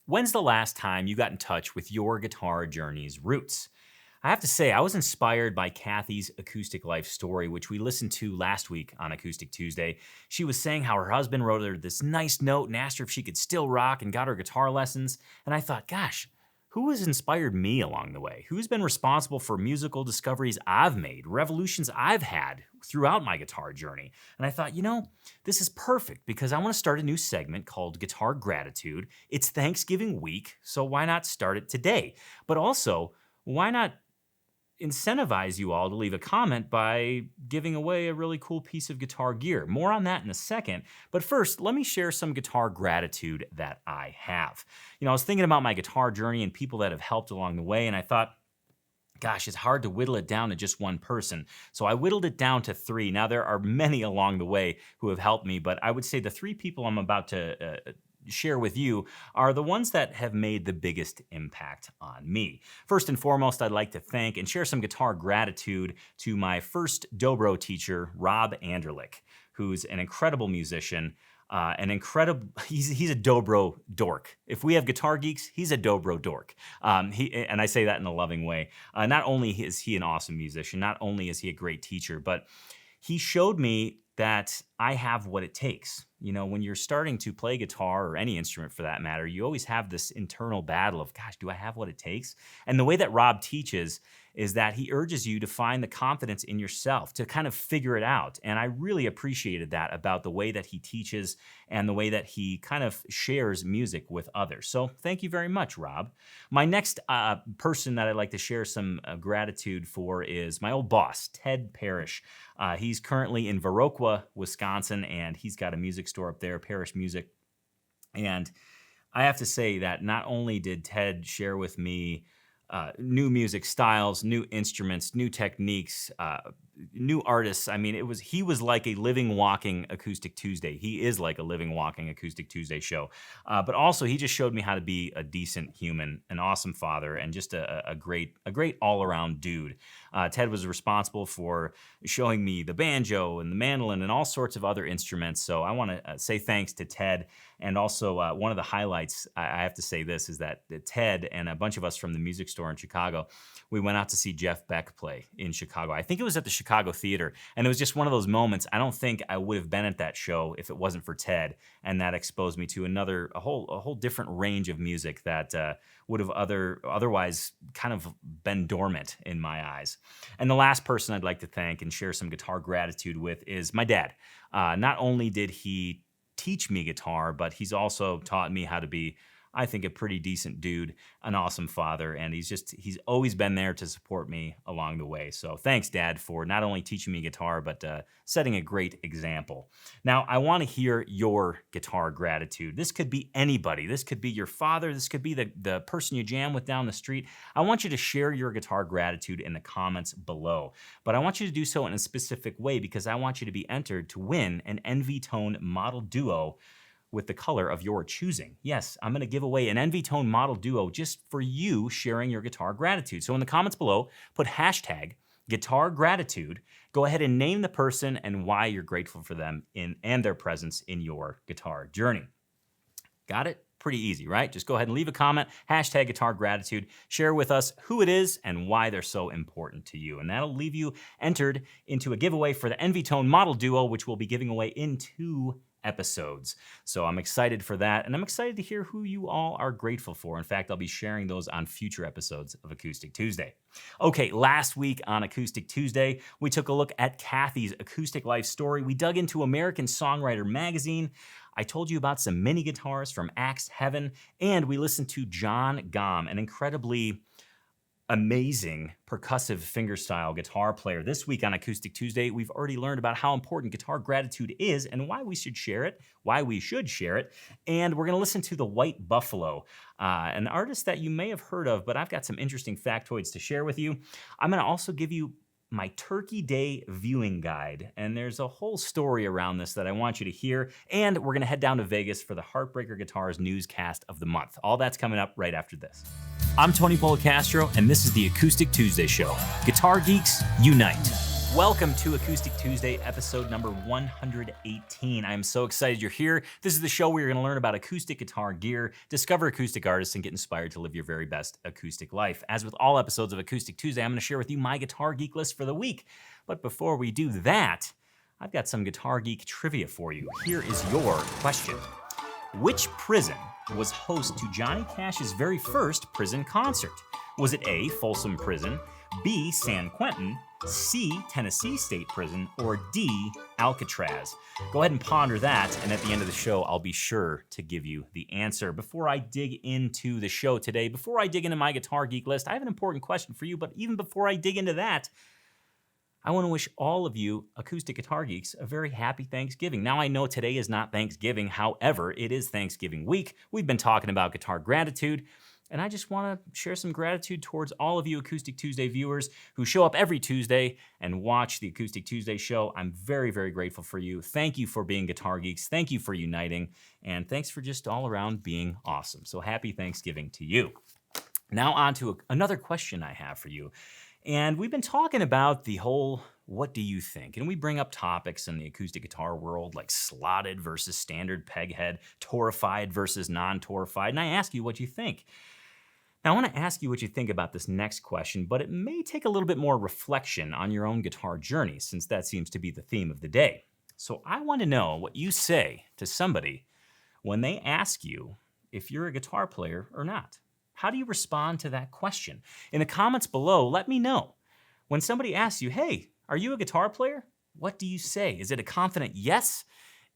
When's the last time you got in touch with your guitar journey's roots? I have to say, I was inspired by Kathy's acoustic life story, which we listened to last week on Acoustic Tuesday. She was saying how her husband wrote her this nice note and asked her if she could still rock and got her guitar lessons. And I thought, gosh, who has inspired me along the way? Who's been responsible for musical discoveries I've made, revolutions I've had throughout my guitar journey? And I thought, this is perfect because I want to start a new segment called Guitar Gratitude. It's Thanksgiving week, so why not start it today? But also, why not incentivize you all to leave a comment by giving away a really cool piece of guitar gear? More on that in a second. But first, let me share some guitar gratitude that I have. I was thinking about my guitar journey and people that have helped along the way, and I thought, gosh, it's hard to whittle it down to just one person. So I whittled it down to three. Now, there are many along the way who have helped me, but I would say the three people I'm about to share with you are the ones that have made the biggest impact on me. First and foremost, I'd like to thank and share some guitar gratitude to my first dobro teacher, Rob Anderlich, who's an incredible musician, he's a dobro dork. If we have guitar geeks, he's a dobro dork. And I say that in a loving way. Not only is he an awesome musician, not only is he a great teacher, but he showed me that I have what it takes. When you're starting to play guitar or any instrument for that matter, you always have this internal battle of, gosh, do I have what it takes? And the way that Rob teaches is that he urges you to find the confidence in yourself, to kind of figure it out. And I really appreciated that about the way that he teaches and the way that he kind of shares music with others. So thank you very much, Rob. My next person that I'd like to share some gratitude for is my old boss, Ted Parrish. He's currently in Viroqua, Wisconsin, and he's got a music store up there, Parrish Music. And I have to say that not only did Ted share with me new music styles, new instruments, new techniques, new artists. I mean, he was like a living, walking Acoustic Tuesday. He is like a living, walking Acoustic Tuesday show. But also, he just showed me how to be a decent human, an awesome father, and just a great all-around dude. Ted was responsible for showing me the banjo and the mandolin and all sorts of other instruments. So I want to say thanks to Ted. And also, one of the highlights, I have to say this, is that Ted and a bunch of us from the music store in Chicago, we went out to see Jeff Beck play in Chicago. I think it was at the Chicago Theater, and it was just one of those moments. I don't think I would have been at that show if it wasn't for Ted, and that exposed me to a whole different range of music that would have otherwise kind of been dormant in my eyes. And the last person I'd like to thank and share some guitar gratitude with is my dad. Not only did he teach me guitar, but he's also taught me how to be, I think, a pretty decent dude, an awesome father, and he's always been there to support me along the way. So thanks, Dad, for not only teaching me guitar, but setting a great example. Now, I want to hear your guitar gratitude. This could be anybody. This could be your father. This could be the person you jam with down the street. I want you to share your guitar gratitude in the comments below, but I want you to do so in a specific way because I want you to be entered to win an NV Tone Model Duo with the color of your choosing. Yes, I'm going to give away an NV Tone Model Duo just for you sharing your guitar gratitude. So in the comments below, put hashtag guitar gratitude. Go ahead and name the person and why you're grateful for them and their presence in your guitar journey. Got it? Pretty easy, right? Just go ahead and leave a comment, hashtag guitar gratitude, share with us who it is and why they're so important to you. And that'll leave you entered into a giveaway for the NV Tone Model Duo, which we'll be giving away in 2 episodes. So I'm excited for that, and I'm excited to hear who you all are grateful for. In fact, I'll be sharing those on future episodes of Acoustic Tuesday. Okay, last week on Acoustic Tuesday, we took a look at Kathy's acoustic life story. We dug into American Songwriter magazine. I told you about some mini guitars from Axe Heaven, and we listened to John Gomm, an incredibly amazing percussive fingerstyle guitar player. This week on Acoustic Tuesday, we've already learned about how important guitar gratitude is and why we should share it, and we're going to listen to the White Buffalo, an artist that you may have heard of, but I've got some interesting factoids to share with you. I'm going to also give you my Turkey Day viewing guide, and there's a whole story around this that I want you to hear, and we're going to head down to Vegas for the Heartbreaker Guitars newscast of the month. All that's coming up right after this. I'm Tony Polecastro, and this is the Acoustic Tuesday Show. Guitar geeks, unite. Welcome to Acoustic Tuesday, episode number 118. I am so excited you're here. This is the show where you're going to learn about acoustic guitar gear, discover acoustic artists, and get inspired to live your very best acoustic life. As with all episodes of Acoustic Tuesday, I'm going to share with you my guitar geek list for the week. But before we do that, I've got some guitar geek trivia for you. Here is your question. Which prison was host to Johnny Cash's very first prison concert? Was it A, Folsom Prison, B, San Quentin, C, Tennessee State Prison, or D, Alcatraz? Go ahead and ponder that, and at the end of the show, I'll be sure to give you the answer. Before I dig into the show today, before I dig into my guitar geek list, I have an important question for you, but even before I dig into that, I want to wish all of you acoustic guitar geeks a very happy Thanksgiving. Now, I know today is not Thanksgiving, however, it is Thanksgiving week. We've been talking about guitar gratitude, and I just want to share some gratitude towards all of you Acoustic Tuesday viewers who show up every Tuesday and watch the Acoustic Tuesday show. I'm very, very grateful for you. Thank you for being guitar geeks. Thank you for uniting. And thanks for just all around being awesome. So happy Thanksgiving to you. Now on to another question I have for you. And we've been talking about the whole what do you think? And we bring up topics in the acoustic guitar world like slotted versus standard peghead, torified versus non-torified. And I ask you what you think. Now, I want to ask you what you think about this next question, but it may take a little bit more reflection on your own guitar journey, since that seems to be the theme of the day. So I want to know what you say to somebody when they ask you if you're a guitar player or not. How do you respond to that question? In the comments below, let me know. When somebody asks you, hey, are you a guitar player? What do you say? Is it a confident yes?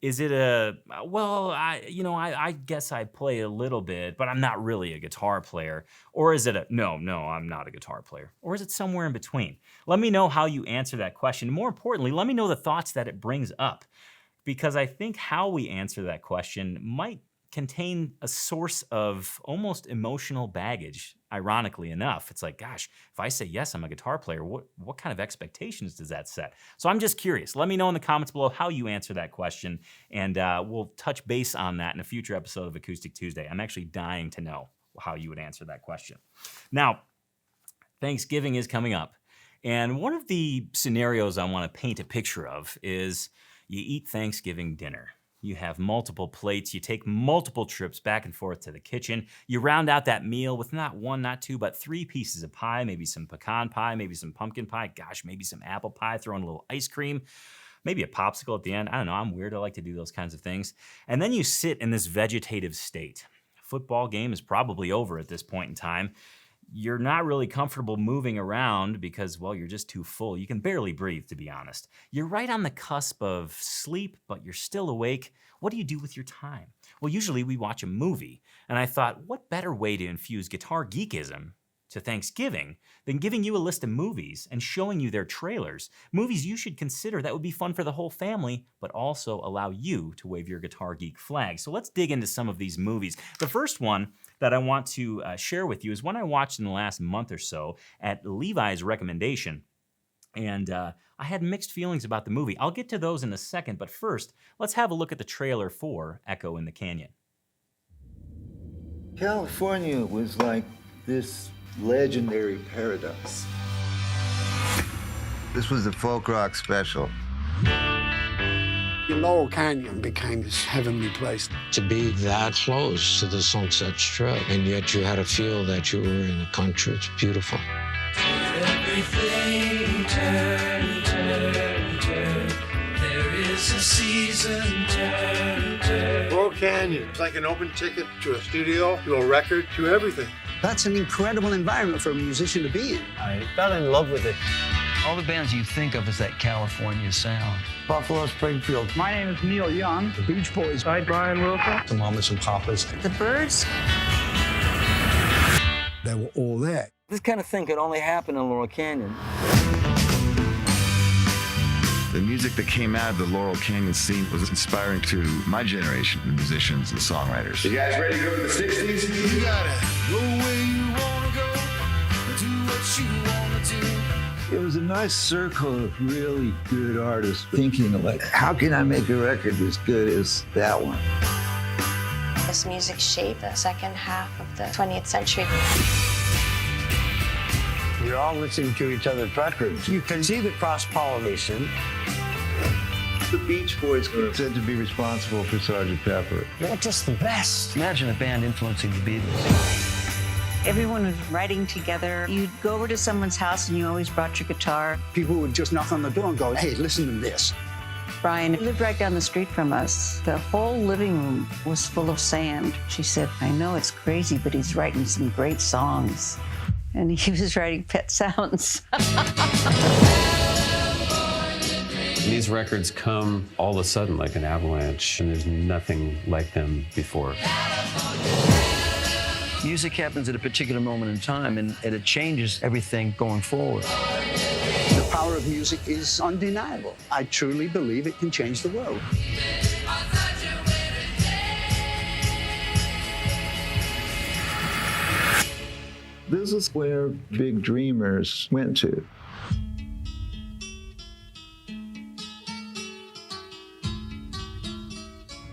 Is it a, well, I guess I play a little bit, but I'm not really a guitar player? Or is it a, no, I'm not a guitar player? Or is it somewhere in between? Let me know how you answer that question. More importantly, let me know the thoughts that it brings up, because I think how we answer that question might contain a source of almost emotional baggage, ironically enough. It's like, gosh, if I say yes, I'm a guitar player, what kind of expectations does that set? So I'm just curious. Let me know in the comments below how you answer that question, and we'll touch base on that in a future episode of Acoustic Tuesday. I'm actually dying to know how you would answer that question. Now, Thanksgiving is coming up, and one of the scenarios I want to paint a picture of is you eat Thanksgiving dinner. You have multiple plates, you take multiple trips back and forth to the kitchen. You round out that meal with not one, not two, but 3 pieces of pie, maybe some pecan pie, maybe some pumpkin pie, gosh, maybe some apple pie, throw in a little ice cream, maybe a popsicle at the end. I don't know, I'm weird, I like to do those kinds of things. And then you sit in this vegetative state. Football game is probably over at this point in time. You're not really comfortable moving around because, well, you're just too full. You can barely breathe, to be honest. You're right on the cusp of sleep, but you're still awake. What do you do with your time? Well, usually we watch a movie, and I thought, what better way to infuse guitar geekism to Thanksgiving than giving you a list of movies and showing you their trailers, movies you should consider that would be fun for the whole family, but also allow you to wave your guitar geek flag. So let's dig into some of these movies. The first one that I want to share with you is one I watched in the last month or so at Levi's recommendation. And I had mixed feelings about the movie. I'll get to those in a second, but first, let's have a look at the trailer for Echo in the Canyon. California was like this legendary paradise. This was the folk rock special. Laurel Canyon became this heavenly place. To be that close to the Sunset Strip, and yet you had to feel that you were in the country. It's beautiful. Everything turn. There is a season, turn. Laurel Canyon, it's like an open ticket to a studio, to a record, to everything. That's an incredible environment for a musician to be in. I fell in love with it. All the bands you think of as that California sound. Buffalo Springfield. My name is Neil Young. The Beach Boys. Hi, Brian Wilson. The Mamas and Papas. The Birds. They were all there. This kind of thing could only happen in Laurel Canyon. The music that came out of the Laurel Canyon scene was inspiring to my generation of musicians and songwriters. You guys ready to go to the 60s? You gotta go where you wanna go, do what you wanna do. It was a nice circle of really good artists thinking like, how can I make a record as good as that one? This music shaped the second half of the 20th century. We're all listening to each other's records. You can see the cross-pollination. The Beach Boys are said to be responsible for Sgt. Pepper. They're just the best. Imagine a band influencing the Beatles. Everyone was writing together. You'd go over to someone's house and you always brought your guitar. People would just knock on the door and go, hey, listen to this. Brian lived right down the street from us. The whole living room was full of sand. She said, I know it's crazy, but he's writing some great songs. And he was writing Pet Sounds. These records come all of a sudden like an avalanche, and there's nothing like them before. Music happens at a particular moment in time, and it changes everything going forward. The power of music is undeniable. I truly believe it can change the world. This is where big dreamers went to.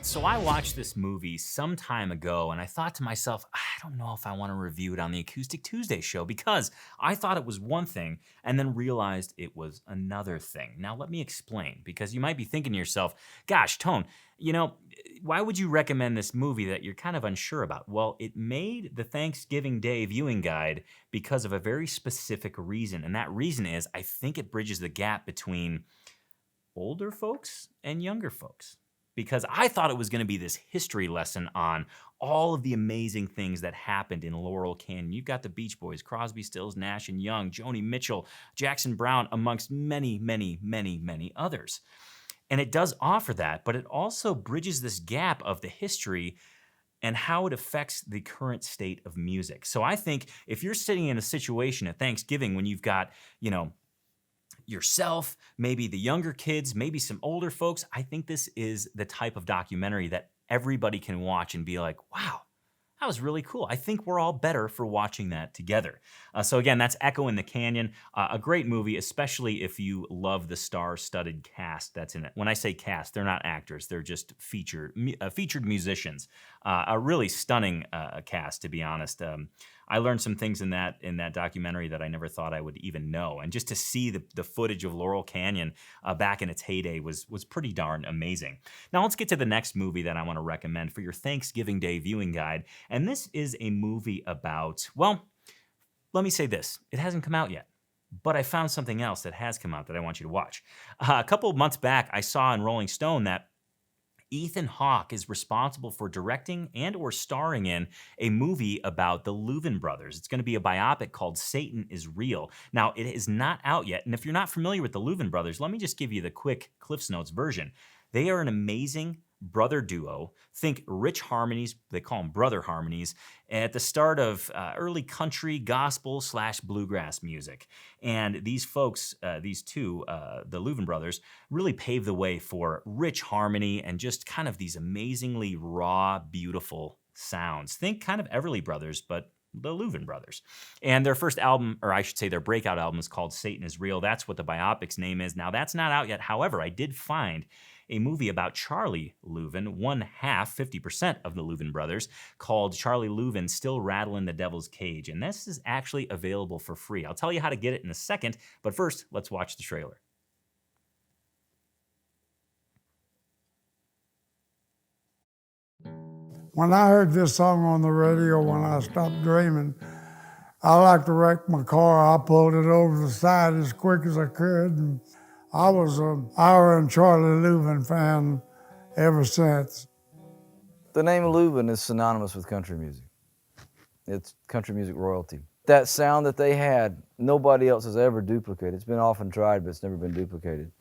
So I watched this movie some time ago and I thought to myself, I don't know if I want to review it on the Acoustic Tuesday show because I thought it was one thing and then realized it was another thing. Now let me explain, because you might be thinking to yourself, gosh, Tone, you know, why would you recommend this movie that you're kind of unsure about? Well, it made the Thanksgiving Day viewing guide because of a very specific reason. And that reason is I think it bridges the gap between older folks and younger folks. Because I thought it was going to be this history lesson on all of the amazing things that happened in Laurel Canyon. You've got the Beach Boys, Crosby, Stills, Nash and Young, Joni Mitchell, Jackson Browne, amongst many, many, many, many others. And it does offer that, but it also bridges this gap of the history and how it affects the current state of music. So I think if you're sitting in a situation at Thanksgiving when you've got, you know, yourself, maybe the younger kids, maybe some older folks, I think this is the type of documentary that everybody can watch and be like, wow, that was really cool. I think we're all better for watching that together. So again, that's Echo in the Canyon, a great movie, especially if you love the star-studded cast that's in it. When I say cast, they're not actors, they're just featured musicians. A really stunning cast, to be honest. I learned some things in that documentary that I never thought I would even know. And just to see the footage of Laurel Canyon back in its heyday was pretty darn amazing. Now let's get to the next movie that I want to recommend for your Thanksgiving Day viewing guide. And this is a movie about, well, let me say this. It hasn't come out yet. But I found something else that has come out that I want you to watch. A couple of months back, I saw in Rolling Stone that Ethan Hawke is responsible for directing and or starring in a movie about the Louvin brothers. It's going to be a biopic called Satan is Real. Now, it is not out yet, and if you're not familiar with the Louvin brothers, let me just give you the quick Cliff's Notes version. They are an amazing brother duo. Think rich harmonies, they call them brother harmonies, at the start of early country, gospel / bluegrass music. And these folks, these two, the Louvin brothers, really paved the way for rich harmony and just kind of these amazingly raw, beautiful sounds. Think kind of Everly Brothers, but the Louvin brothers. And their first album, or I should say their breakout album, is called Satan is Real. That's what the biopic's name is. Now, that's not out yet. However, I did find a movie about Charlie Louvin, 50% of the Louvin brothers, called Charlie Louvin Still Rattling the Devil's Cage. And this is actually available for free. I'll tell you how to get it in a second, but first, let's watch the trailer. When I heard this song on the radio when I stopped dreaming, I like to wreck my car. I pulled it over the side as quick as I could. And I was an Ira and Charlie Louvin fan ever since. The name Louvin is synonymous with country music. It's country music royalty. That sound that they had, nobody else has ever duplicated. It's been often tried, but it's never been duplicated.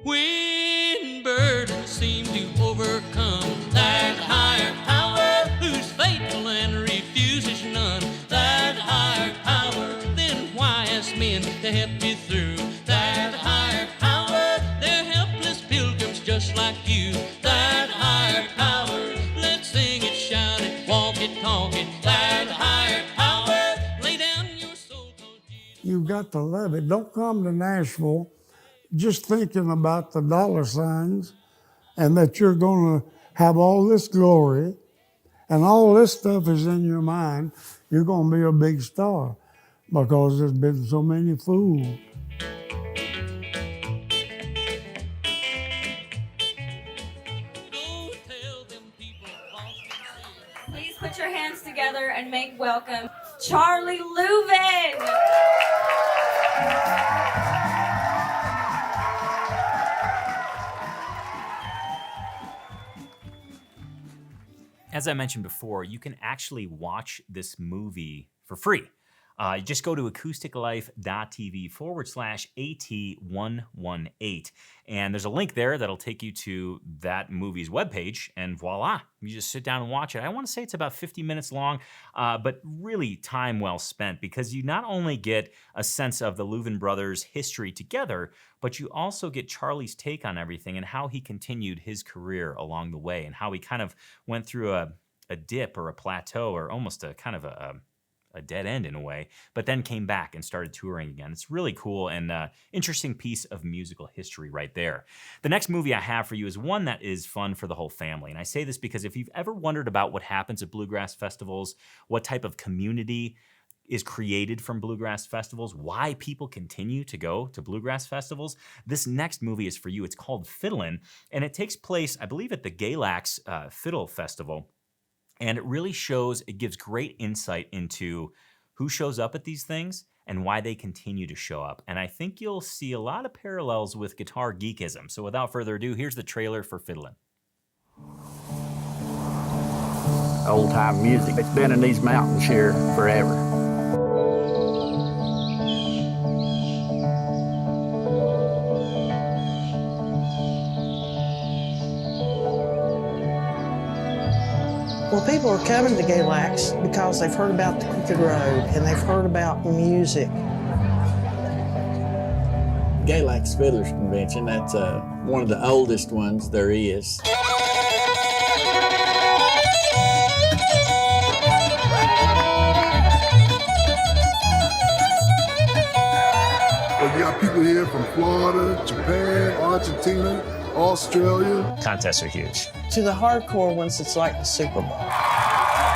When burdens seem to overcome that higher power, who's faithful and refuses none, that higher power, then why ask men to help you through that higher power? They're helpless pilgrims just like you. That higher power, let's sing it, shout it, walk it, talk it. That higher power, lay down your soul. You've got to love it. Don't come to Nashville just thinking about the dollar signs and that you're going to have all this glory And all this stuff is in your mind. You're going to be a big star because there's been so many fools. Please put your hands together and make welcome Charlie Louvin. As I mentioned before, you can actually watch this movie for free. Just go to acousticlife.tv/AT118. And there's a link there that'll take you to that movie's webpage, and voila, you just sit down and watch it. I want to say it's about 50 minutes long, but really time well spent, because you not only get a sense of the Louvin brothers' history together, but you also get Charlie's take on everything and how he continued his career along the way, and how he kind of went through a dip or a plateau, or almost a kind of a dead end in a way, but then came back and started touring again. It's really cool and interesting piece of musical history right there. The next movie I have for you is one that is fun for the whole family. And I say this because if you've ever wondered about what happens at bluegrass festivals, what type of community is created from bluegrass festivals, why people continue to go to bluegrass festivals, this next movie is for you. It's called Fiddlin, and it takes place, I believe, at the Galax Fiddle Festival. And it really shows, it gives great insight into who shows up at these things and why they continue to show up. And I think you'll see a lot of parallels with guitar geekism. So without further ado, here's the trailer for Fiddlin. Old-time music. It's been in these mountains here forever. Well, people are coming to Galax because they've heard about the Crooked Road and they've heard about music. Galax Fiddlers Convention, that's one of the oldest ones there is. Well, you got people here from Florida, Japan, Argentina, Australia. Contests are huge. To the hardcore ones, it's like the Super Bowl.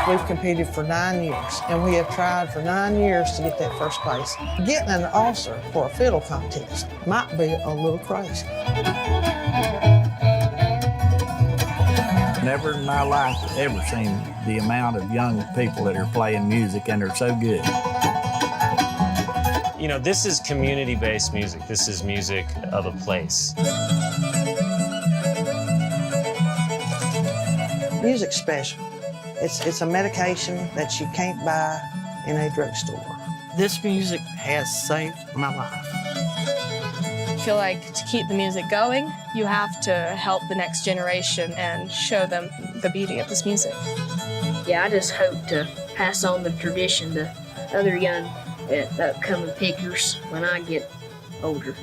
We've competed for 9 years, and we have tried for 9 years to get that first place. Getting an ulcer for a fiddle contest might be a little crazy. Never in my life ever seen the amount of young people that are playing music, and they're so good. You know, this is community-based music. This is music of a place. Music's special. It's a medication that you can't buy in a drugstore. This music has saved my life. I feel like to keep the music going, you have to help the next generation and show them the beauty of this music. Yeah, I just hope to pass on the tradition to other young upcoming pickers when I get older.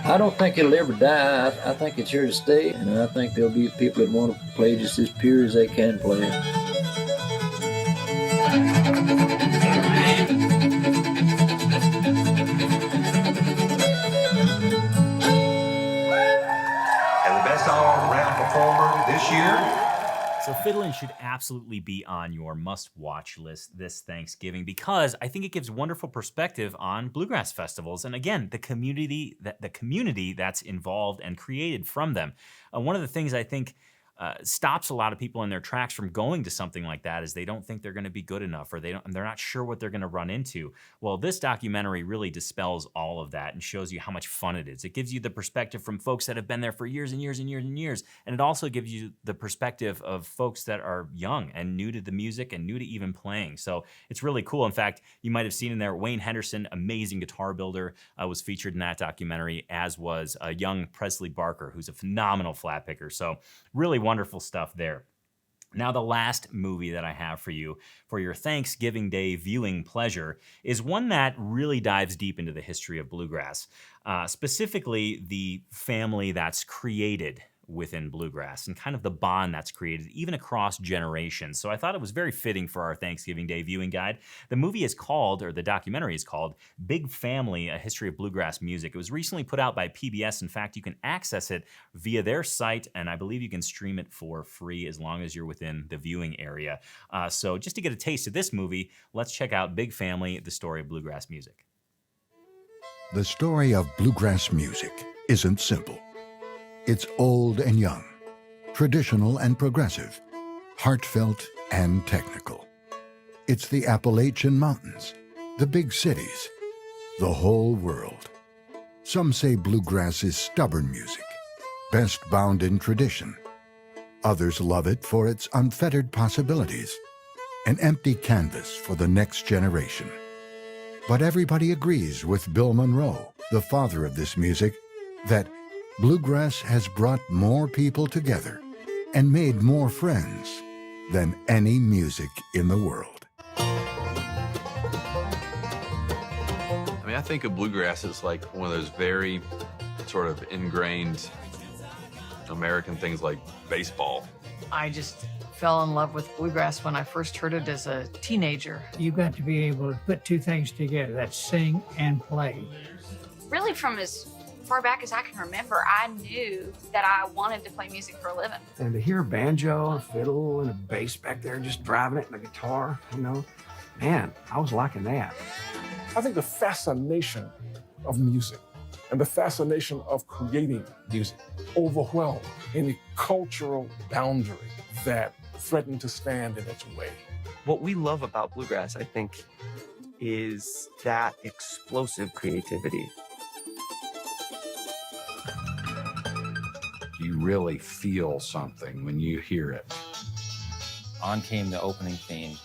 I don't think it'll ever die. I think it's here to stay, and I think there'll be people that want to play just as pure as they can play it. And the best all-around performer this year. So Fiddlin should absolutely be on your must-watch list this Thanksgiving, because I think it gives wonderful perspective on bluegrass festivals, and again, the community that's involved and created from them. One of the things I think stops a lot of people in their tracks from going to something like that is they don't think they're going to be good enough, or they're not sure what they're going to run into. Well, this documentary really dispels all of that and shows you how much fun it is. It gives you the perspective from folks that have been there for years and years and years and years, and it also gives you the perspective of folks that are young and new to the music and new to even playing. So it's really cool. In fact, you might have seen in there, Wayne Henderson, amazing guitar builder, was featured in that documentary, as was young Presley Barker, who's a phenomenal flat picker. So really wonderful stuff there. Now, the last movie that I have for you for your Thanksgiving Day viewing pleasure is one that really dives deep into the history of bluegrass, specifically the family that's created within bluegrass and kind of the bond that's created even across generations. So I thought it was very fitting for our Thanksgiving Day viewing guide. The movie is called, or the documentary is called, Big Family, A History of Bluegrass Music. It was recently put out by PBS. In fact, you can access it via their site, and I believe you can stream it for free as long as you're within the viewing area. So just to get a taste of this movie, let's check out Big Family, The Story of Bluegrass Music. The story of bluegrass music isn't simple. It's old and young, traditional and progressive, heartfelt and technical. It's the Appalachian Mountains, the big cities, the whole world. Some say bluegrass is stubborn music, best bound in tradition. Others love it for its unfettered possibilities, an empty canvas for the next generation. But everybody agrees with Bill Monroe, the father of this music, that bluegrass has brought more people together and made more friends than any music in the world. I mean, I think of bluegrass as like one of those very sort of ingrained American things like baseball. I just fell in love with bluegrass when I first heard it as a teenager. You've got to be able to put two things together, that's sing and play. Really, from as far back as I can remember, I knew that I wanted to play music for a living. And to hear a banjo, a fiddle, and a bass back there just driving it and a guitar, man, I was liking that. I think the fascination of music and the fascination of creating music overwhelmed any cultural boundary that threatened to stand in its way. What we love about bluegrass, I think, is that explosive creativity. You really feel something when you hear it. On came the opening theme,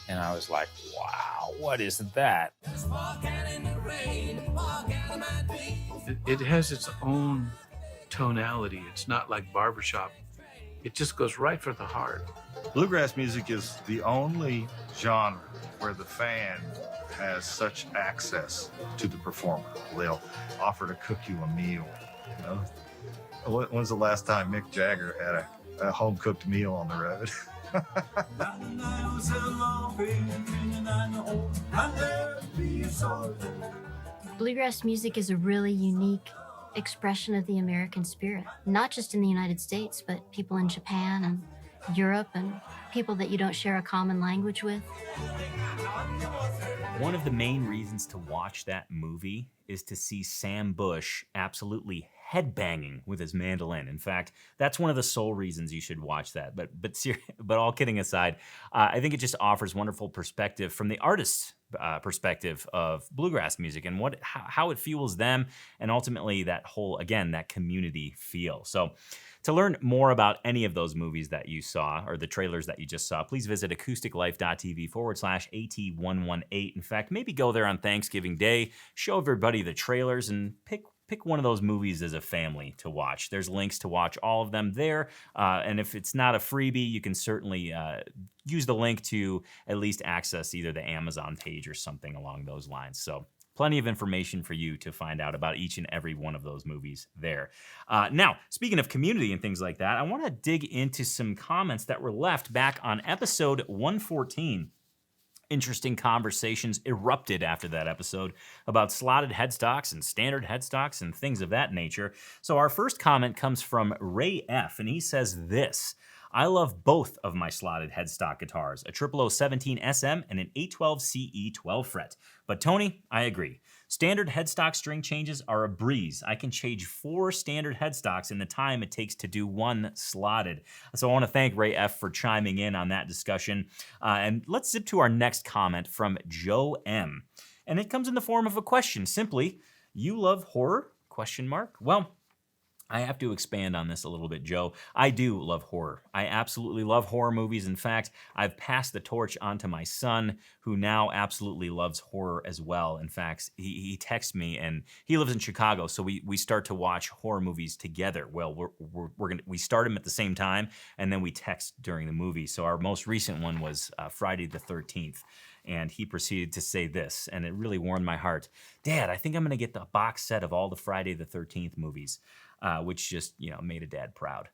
and I was like, wow, what is that? It has its own tonality. It's not like barbershop. It just goes right for the heart. Bluegrass music is the only genre where the fan has such access to the performer. They'll offer to cook you a meal. When's the last time Mick Jagger had a home-cooked meal on the road? Bluegrass music is a really unique expression of the American spirit, not just in the United States, but people in Japan and Europe and people that you don't share a common language with. One of the main reasons to watch that movie is to see Sam Bush absolutely headbanging with his mandolin. In fact, that's one of the sole reasons you should watch that. But all kidding aside, I think it just offers wonderful perspective from the artist's perspective of bluegrass music and how it fuels them, and ultimately that whole, again, that community feel. So to learn more about any of those movies that you saw or the trailers that you just saw, please visit acousticlife.tv/AT118. In fact, maybe go there on Thanksgiving Day, show everybody the trailers, and pick one of those movies as a family to watch. There's links to watch all of them there. And if it's not a freebie, you can certainly use the link to at least access either the Amazon page or something along those lines. So plenty of information for you to find out about each and every one of those movies there. Now, speaking of community and things like that, I want to dig into some comments that were left back on episode 114. Interesting conversations erupted after that episode about slotted headstocks and standard headstocks and things of that nature. So our first comment comes from Ray F., and he says this: I love both of my slotted headstock guitars, a 0017 SM and an 812 CE 12 fret. But Tony, I agree. Standard headstock string changes are a breeze. I can change 4 standard headstocks in the time it takes to do 1 slotted. So I want to thank Ray F. for chiming in on that discussion. And let's zip to our next comment from Joe M. And it comes in the form of a question. Simply, you love horror? ? Well, I have to expand on this a little bit, Joe. I do love horror. I absolutely love horror movies. In fact, I've passed the torch on to my son, who now absolutely loves horror as well. In fact, he texts me, and he lives in Chicago, so we start to watch horror movies together. Well, we start them at the same time, and then we text during the movie. So our most recent one was Friday the 13th. And he proceeded to say this, and it really warmed my heart. Dad, I think I'm going to get the box set of all the Friday the 13th movies. which just, made a dad proud.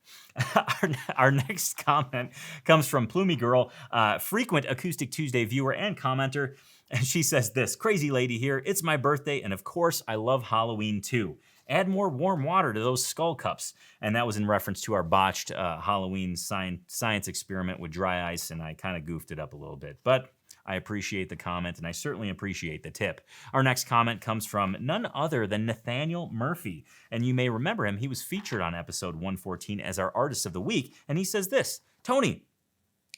Our next comment comes from Plumie Girl, frequent Acoustic Tuesday viewer and commenter. And she says this, crazy lady here, it's my birthday, and of course I love Halloween too. Add more warm water to those skull cups. And that was in reference to our botched Halloween science experiment with dry ice, and I kind of goofed it up a little bit. But I appreciate the comment, and I certainly appreciate the tip. Our next comment comes from none other than Nathaniel Murphy. And you may remember him. He was featured on episode 114 as our Artist of the Week. And he says this, Tony,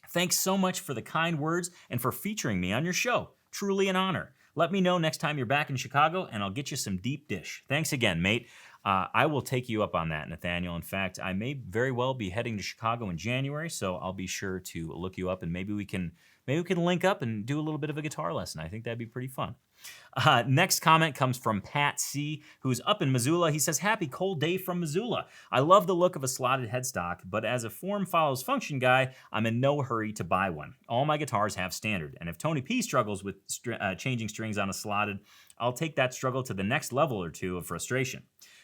thanks so much for the kind words and for featuring me on your show. Truly an honor. Let me know next time you're back in Chicago, and I'll get you some deep dish. Thanks again, mate. I will take you up on that, Nathaniel. In fact, I may very well be heading to Chicago in January, so I'll be sure to look you up, and maybe we can link up and do a little bit of a guitar lesson. I think that'd be pretty fun. Next comment comes from Pat C., who's up in Missoula. He says, happy cold day from Missoula. I love the look of a slotted headstock, but as a form follows function guy, I'm in no hurry to buy one. All my guitars have standard, and if Tony P struggles with changing strings on a slotted, I'll take that struggle to the next level or two of frustration.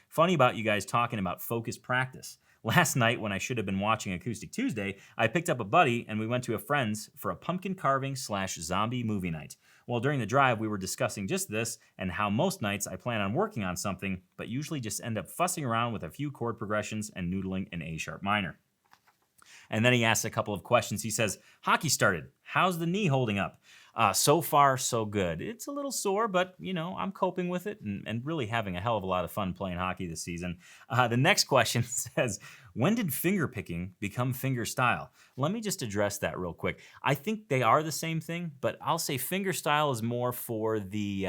Funny about you guys talking about focused practice. Last night, when I should have been watching Acoustic Tuesday, I picked up a buddy and we went to a friend's for a pumpkin carving / zombie movie night. Well, during the drive, we were discussing just this and how most nights I plan on working on something, but usually just end up fussing around with a few chord progressions and noodling in A sharp minor. And then he asks a couple of questions. He says, hockey started. How's the knee holding up? So far, so good. It's a little sore, but, I'm coping with it and really having a hell of a lot of fun playing hockey this season. The next question says, when did finger picking become finger style? Let me just address that real quick. I think they are the same thing, but I'll say finger style is more for the,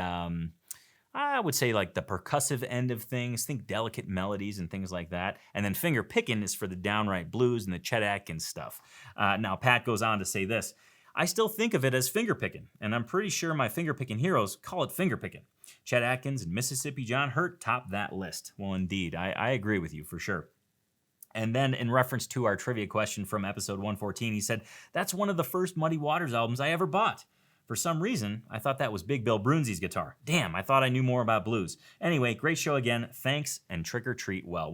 I would say like the percussive end of things. Think delicate melodies and things like that. And then finger picking is for the downright blues and the Chet Atkins stuff. Now, Pat goes on to say this. I still think of it as fingerpicking, and I'm pretty sure my fingerpicking heroes call it fingerpicking. Chet Atkins and Mississippi John Hurt top that list. Well, indeed, I agree with you for sure. And then in reference to our trivia question from episode 114, he said, that's one of the first Muddy Waters albums I ever bought. For some reason, I thought that was Big Bill Brunzi's guitar. Damn, I thought I knew more about blues. Anyway, great show again. Thanks, and trick or treat well.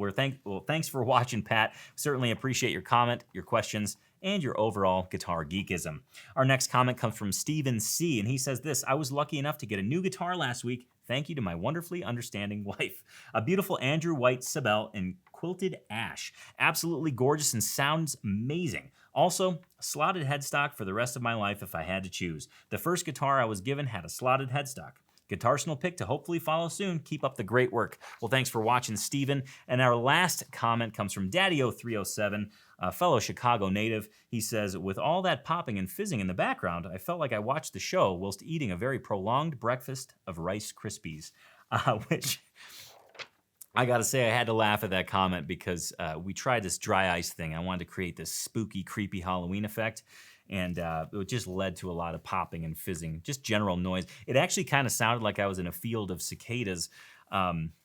Thanks for watching, Pat. Certainly appreciate your comment, your questions, and your overall guitar geekism. Our next comment comes from Stephen C., and he says this, I was lucky enough to get a new guitar last week. Thank you to my wonderfully understanding wife. A beautiful Andrew White Sabelle in quilted ash. Absolutely gorgeous and sounds amazing. Also, a slotted headstock for the rest of my life if I had to choose. The first guitar I was given had a slotted headstock. Guitarsonal pick to hopefully follow soon. Keep up the great work. Well, thanks for watching, Steven. And our last comment comes from Daddy0307, a fellow Chicago native. He says, with all that popping and fizzing in the background, I felt like I watched the show whilst eating a very prolonged breakfast of Rice Krispies, which I gotta say, I had to laugh at that comment because we tried this dry ice thing. I wanted to create this spooky, creepy Halloween effect. And it just led to a lot of popping and fizzing, just general noise. It actually kind of sounded like I was in a field of cicadas,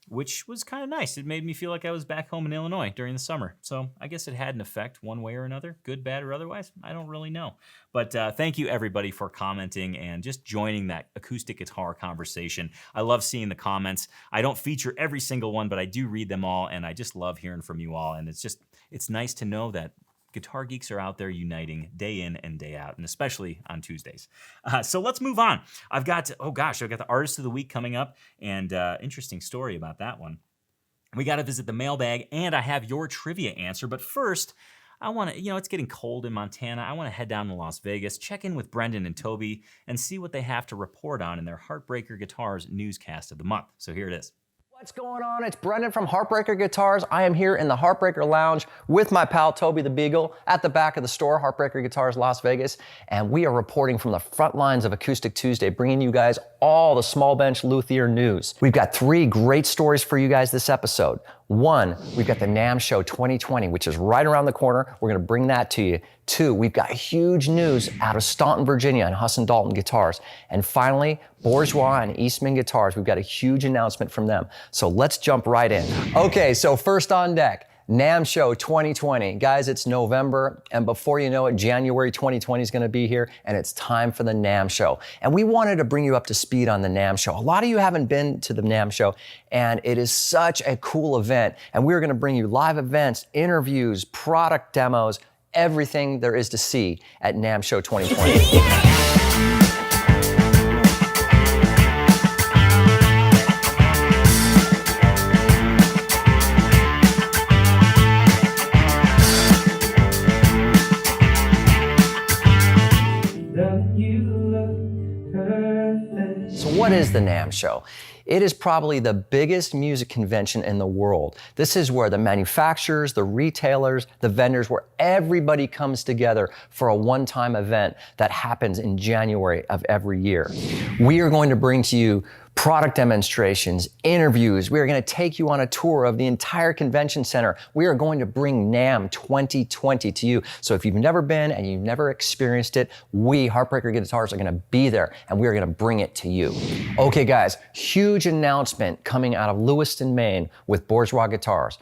which was kind of nice. It made me feel like I was back home in Illinois during the summer. So I guess it had an effect one way or another, good, bad, or otherwise. I don't really know. But thank you, everybody, for commenting and just joining that acoustic guitar conversation. I love seeing the comments. I don't feature every single one, but I do read them all, and I just love hearing from you all. And it's nice to know that guitar geeks are out there uniting day in and day out, and especially on Tuesdays. So let's move on. I've got the Artist of the Week coming up, and interesting story about that one. We got to visit the mailbag, and I have your trivia answer. But first, I want to, it's getting cold in Montana. I want to head down to Las Vegas, check in with Brendan and Toby, and see what they have to report on in their Heartbreaker Guitars newscast of the month. So here it is. What's going on? It's Brendan from Heartbreaker Guitars. I am here in the Heartbreaker Lounge with my pal Toby the Beagle at the back of the store, Heartbreaker Guitars Las Vegas, and we are reporting from the front lines of Acoustic Tuesday, bringing you guys all the small bench luthier news. We've got 3 great stories for you guys this episode. 1, we've got the NAMM Show 2020, which is right around the corner. We're going to bring that to you. 2, we've got huge news out of Staunton, Virginia on Huss and Dalton Guitars. And finally, Bourgeois+Eastman Guitars. We've got a huge announcement from them. So let's jump right in. Okay, so first on deck, NAMM Show 2020. Guys, it's November, and before you know it, January 2020 is going to be here, and it's time for the NAMM Show. And we wanted to bring you up to speed on the NAMM Show. A lot of you haven't been to the NAMM Show, and it is such a cool event. And we're going to bring you live events, interviews, product demos, everything there is to see at NAMM Show 2020. So what is the NAMM Show? It is probably the biggest music convention in the world. This is where the manufacturers, the retailers, the vendors, where everybody comes together for a one-time event that happens in January of every year. We are going to bring to you product demonstrations, interviews. We are going to take you on a tour of the entire convention center. We are going to bring NAMM 2020 to you. So if you've never been and you've never experienced it, we, Heartbreaker Guitars, are going to be there and we are going to bring it to you. Okay, guys, huge announcement coming out of Lewiston, Maine with Bourgeois Guitars.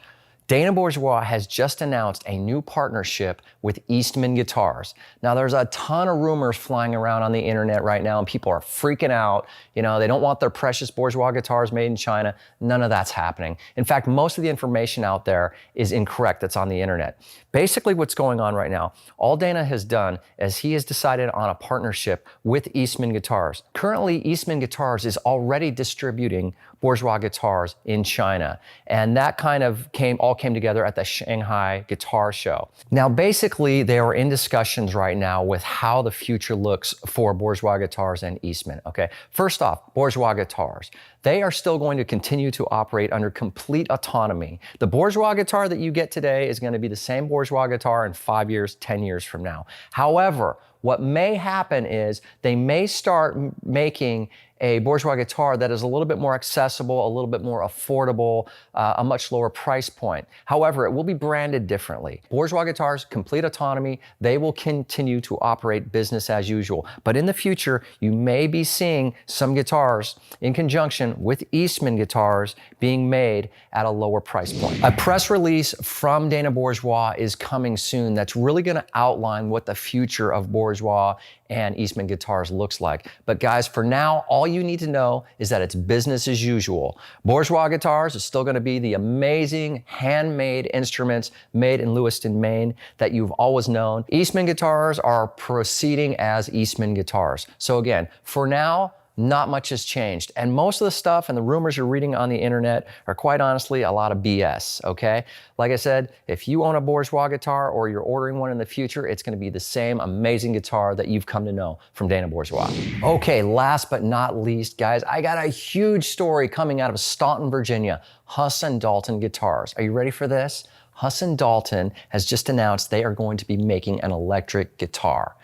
Dana Bourgeois has just announced a new partnership with Eastman Guitars. Now, there's a ton of rumors flying around on the internet right now, and people are freaking out. You know, they don't want their precious Bourgeois guitars made in China. None of that's happening. In fact, most of the information out there is incorrect that's on the internet. Basically, what's going on right now, all Dana has done is he has decided on a partnership with Eastman Guitars. Currently, Eastman Guitars is already distributing Bourgeois guitars in China, and that kind of all came together at the Shanghai Guitar Show. Now, basically, they are in discussions right now with how the future looks for Bourgeois Guitars and Eastman, okay? First off, Bourgeois Guitars. They are still going to continue to operate under complete autonomy. The Bourgeois guitar that you get today is going to be the same Bourgeois guitar in 5 years, 10 years from now. However, what may happen is they may start making a Bourgeois guitar that is a little bit more accessible, a little bit more affordable, a much lower price point. However, it will be branded differently. Bourgeois guitars, complete autonomy, they will continue to operate business as usual. But in the future, you may be seeing some guitars in conjunction with Eastman guitars being made at a lower price point. A press release from Dana Bourgeois is coming soon that's really gonna outline what the future of Bourgeois and Eastman guitars looks like. But guys, for now, all you need to know is that it's business as usual. Bourgeois guitars is still gonna be the amazing handmade instruments made in Lewiston, Maine that you've always known. Eastman guitars are proceeding as Eastman guitars. So again, for now, not much has changed. And most of the stuff and the rumors you're reading on the internet are quite honestly a lot of BS, okay? Like I said, if you own a Bourgeois guitar or you're ordering one in the future, it's gonna be the same amazing guitar that you've come to know from Dana Bourgeois. Okay, last but not least, guys, I got a huge story coming out of Staunton, Virginia, Huss and Dalton Guitars. Are you ready for this? Huss and Dalton has just announced they are going to be making an electric guitar.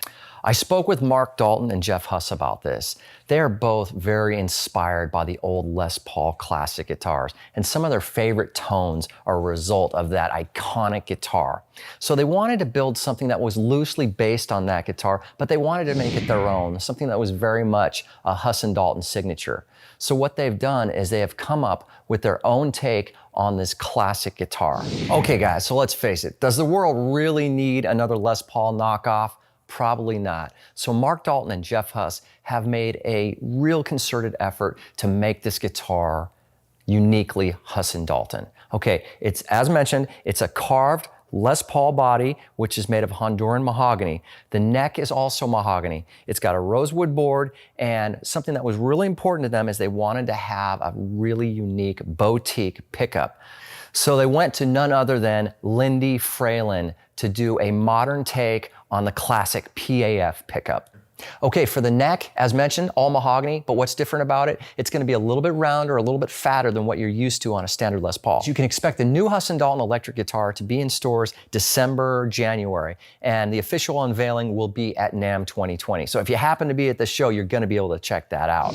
I spoke with Mark Dalton and Jeff Huss about this. They are both very inspired by the old Les Paul classic guitars, and some of their favorite tones are a result of that iconic guitar. So they wanted to build something that was loosely based on that guitar, but they wanted to make it their own, something that was very much a Huss and Dalton signature. So what they've done is they have come up with their own take on this classic guitar. Okay guys, so let's face it, does the world really need another Les Paul knockoff? Probably not. So Mark Dalton and Jeff Huss have made a real concerted effort to make this guitar uniquely Huss and Dalton. Okay, it's, as mentioned, it's a carved Les Paul body, which is made of Honduran mahogany. The neck is also mahogany. It's got a rosewood board, and something that was really important to them is they wanted to have a really unique boutique pickup. So they went to none other than Lindy Fralin to do a modern take on the classic PAF pickup. Okay, for the neck, as mentioned, all mahogany, but what's different about it? It's gonna be a little bit rounder, a little bit fatter than what you're used to on a standard Les Paul. You can expect the new Huss and Dalton electric guitar to be in stores December, January, and the official unveiling will be at NAMM 2020. So if you happen to be at the show, you're gonna be able to check that out.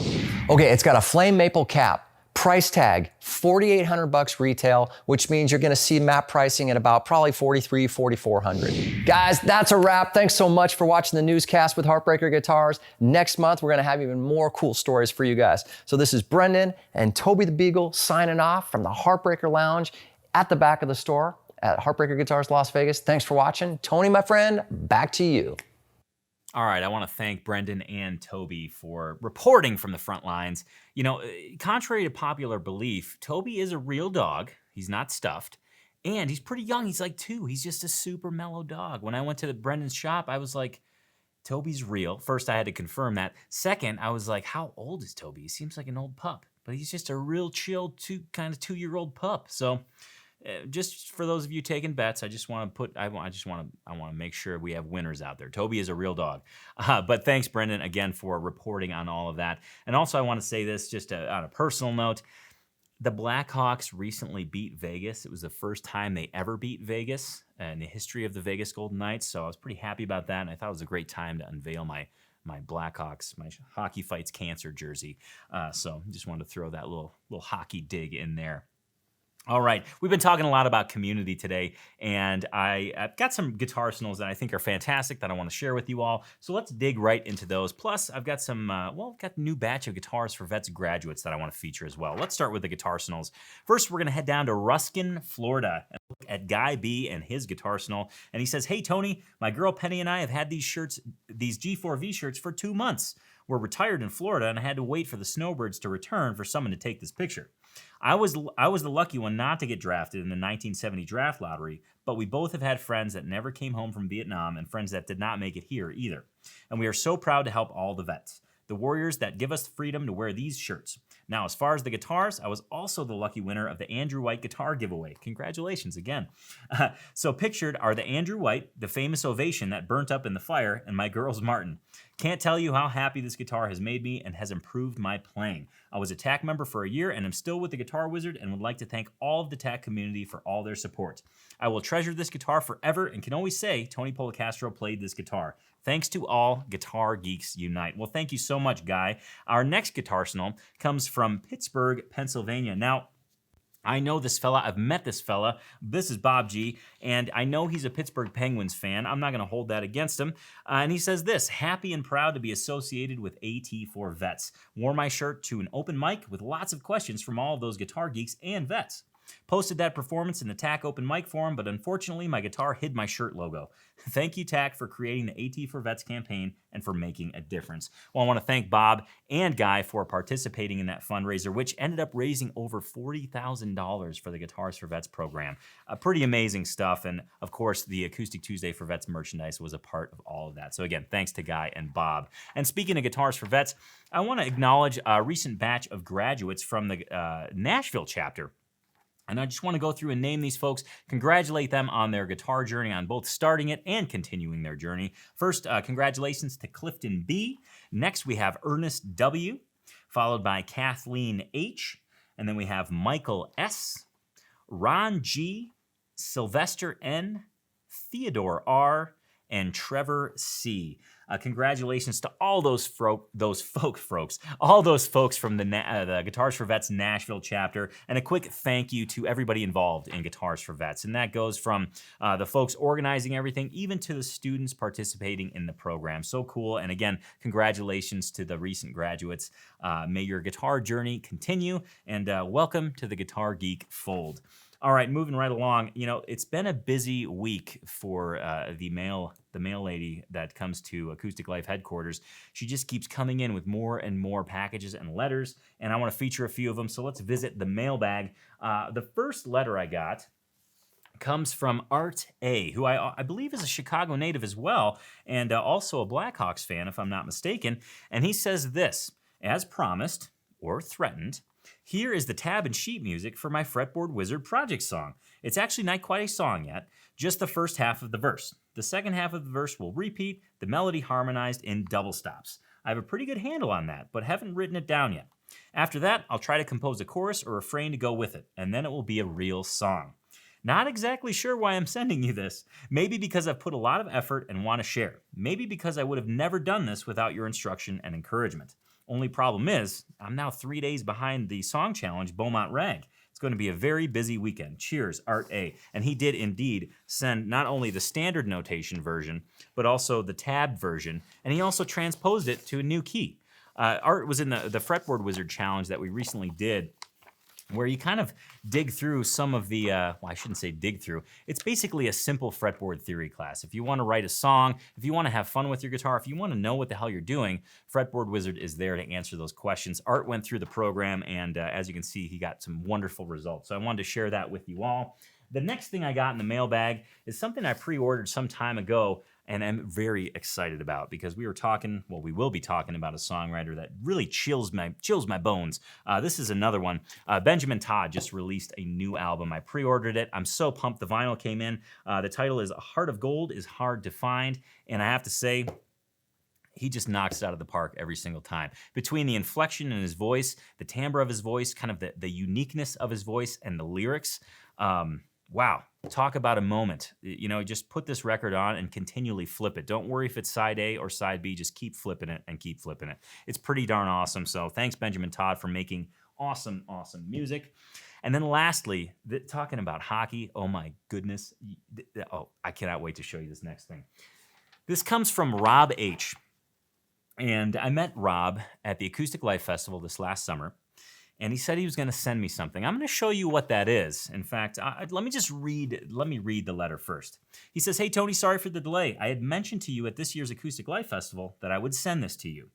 Okay, it's got a flame maple cap. Price tag, $4,800 retail, which means you're gonna see map pricing at about probably $4,300, $4,400. Guys, that's a wrap. Thanks so much for watching the newscast with Heartbreaker Guitars. Next month, we're gonna have even more cool stories for you guys. So this is Brendan and Toby the Beagle signing off from the Heartbreaker Lounge at the back of the store at Heartbreaker Guitars Las Vegas. Thanks for watching. Tony, my friend, back to you. All right, I want to thank Brendan and Toby for reporting from the front lines. You know, contrary to popular belief, Toby is a real dog. He's not stuffed. And he's pretty young. He's like 2. He's just a super mellow dog. When I went to Brendan's shop, I was like, Toby's real. First, I had to confirm that. Second, I was like, how old is Toby? He seems like an old pup. But he's just a real chill, kind of 2-year-old pup. So just for those of you taking bets, I want to make sure we have winners out there. Toby is a real dog. But thanks, Brendan, again for reporting on all of that. And also, I want to say this just on a personal note. The Blackhawks recently beat Vegas. It was the first time they ever beat Vegas in the history of the Vegas Golden Knights. So I was pretty happy about that, and I thought it was a great time to unveil my Blackhawks, my Hockey Fights Cancer jersey. So just wanted to throw that little hockey dig in there. All right, we've been talking a lot about community today, and I've got some guitar arsenals that I think are fantastic that I want to share with you all. So let's dig right into those. Plus, I've got some, got a new batch of Guitars for Vets graduates that I want to feature as well. Let's start with the guitar arsenals. First, we're going to head down to Ruskin, Florida, and look at Guy B and his guitar arsenal. And he says, "Hey, Tony, my girl Penny and I have had these G4V shirts for 2 months. We're retired in Florida, and I had to wait for the snowbirds to return for someone to take this picture. I was the lucky one not to get drafted in the 1970 draft lottery, but we both have had friends that never came home from Vietnam and friends that did not make it here either. And we are so proud to help all the vets, the warriors that give us the freedom to wear these shirts. Now, as far as the guitars, I was also the lucky winner of the Andrew White guitar giveaway. Congratulations again. So pictured are the Andrew White, the famous Ovation that burnt up in the fire, and my girl's Martin. Can't tell you how happy this guitar has made me and has improved my playing. I was a TAC member for a year and am still with the Guitar Wizard and would like to thank all of the TAC community for all their support. I will treasure this guitar forever and can always say Tony Polecastro played this guitar. Thanks to all Guitar Geeks Unite." Well, thank you so much, Guy. Our next guitar arsenal comes from Pittsburgh, Pennsylvania. Now, I know this fella. I've met this fella. This is Bob G, and I know he's a Pittsburgh Penguins fan. I'm not going to hold that against him. And he says this: "Happy and proud to be associated with AT4 Vets. Wore my shirt to an open mic with lots of questions from all of those guitar geeks and vets. Posted that performance in the TAC Open Mic forum, but unfortunately my guitar hid my shirt logo. Thank you, TAC, for creating the AT4 Vets campaign and for making a difference." Well, I want to thank Bob and Guy for participating in that fundraiser, which ended up raising over $40,000 for the Guitars for Vets program. Pretty amazing stuff, and of course, the Acoustic Tuesday for Vets merchandise was a part of all of that. So again, thanks to Guy and Bob. And speaking of Guitars for Vets, I want to acknowledge a recent batch of graduates from the Nashville chapter. And I just want to go through and name these folks, congratulate them on their guitar journey, on both starting it and continuing their journey. First, congratulations to Clifton B. Next, we have Ernest W., followed by Kathleen H. And then we have Michael S., Ron G., Sylvester N., Theodore R., and Trevor C. Congratulations to all those folks from the Guitars for Vets Nashville chapter, and a quick thank you to everybody involved in Guitars for Vets. And that goes from the folks organizing everything, even to the students participating in the program. So cool. And again, congratulations to the recent graduates. May your guitar journey continue, and welcome to the Guitar Geek fold. All right, moving right along. You know, it's been a busy week for the mail lady that comes to Acoustic Life headquarters. She just keeps coming in with more and more packages and letters, and I want to feature a few of them. So let's visit the mailbag. The first letter I got comes from Art A., who I believe is a Chicago native as well, and also a Blackhawks fan, if I'm not mistaken. And he says this: "As promised, or threatened, here is the tab and sheet music for my Fretboard Wizard project song. It's actually not quite a song yet, just the first half of the verse. The second half of the verse will repeat, the melody harmonized in double stops. I have a pretty good handle on that, but haven't written it down yet. After that, I'll try to compose a chorus or refrain to go with it, and then it will be a real song. Not exactly sure why I'm sending you this. Maybe because I've put a lot of effort and want to share. Maybe because I would have never done this without your instruction and encouragement. Only problem is, I'm now 3 days behind the song challenge, Beaumont Rag. It's going to be a very busy weekend. Cheers, Art A." And he did indeed send not only the standard notation version, but also the tabbed version, and he also transposed it to a new key. Art was in the Fretboard Wizard challenge that we recently did, where you kind of dig through some of the, well, I shouldn't say dig through. It's basically a simple fretboard theory class. If you want to write a song, if you want to have fun with your guitar, if you want to know what the hell you're doing, Fretboard Wizard is there to answer those questions. Art went through the program, and as you can see, he got some wonderful results. So I wanted to share that with you all. The next thing I got in the mailbag is something I pre-ordered some time ago, and I'm very excited about, because we will be talking about a songwriter that really chills my bones. This is another one. Benjamin Todd just released a new album. I pre-ordered it. I'm so pumped. The vinyl came in. The title is A Heart of Gold is Hard to Find, and I have to say, he just knocks it out of the park every single time. Between the inflection in his voice, the timbre of his voice, kind of the uniqueness of his voice, and the lyrics, wow, talk about a moment. You know, just put this record on and continually flip it. Don't worry if it's side A or side B, just keep flipping it and keep flipping it. It's pretty darn awesome. So thanks, Benjamin Todd, for making awesome, awesome music. And then lastly, talking about hockey, oh my goodness. Oh, I cannot wait to show you this next thing. This comes from Rob H. And I met Rob at the Acoustic Life Festival this last summer. And he said he was going to send me something. I'm going to show you what that is. In fact, let me read the letter first. He says, "Hey, Tony, sorry for the delay. I had mentioned to you at this year's Acoustic Life Festival that I would send this to you."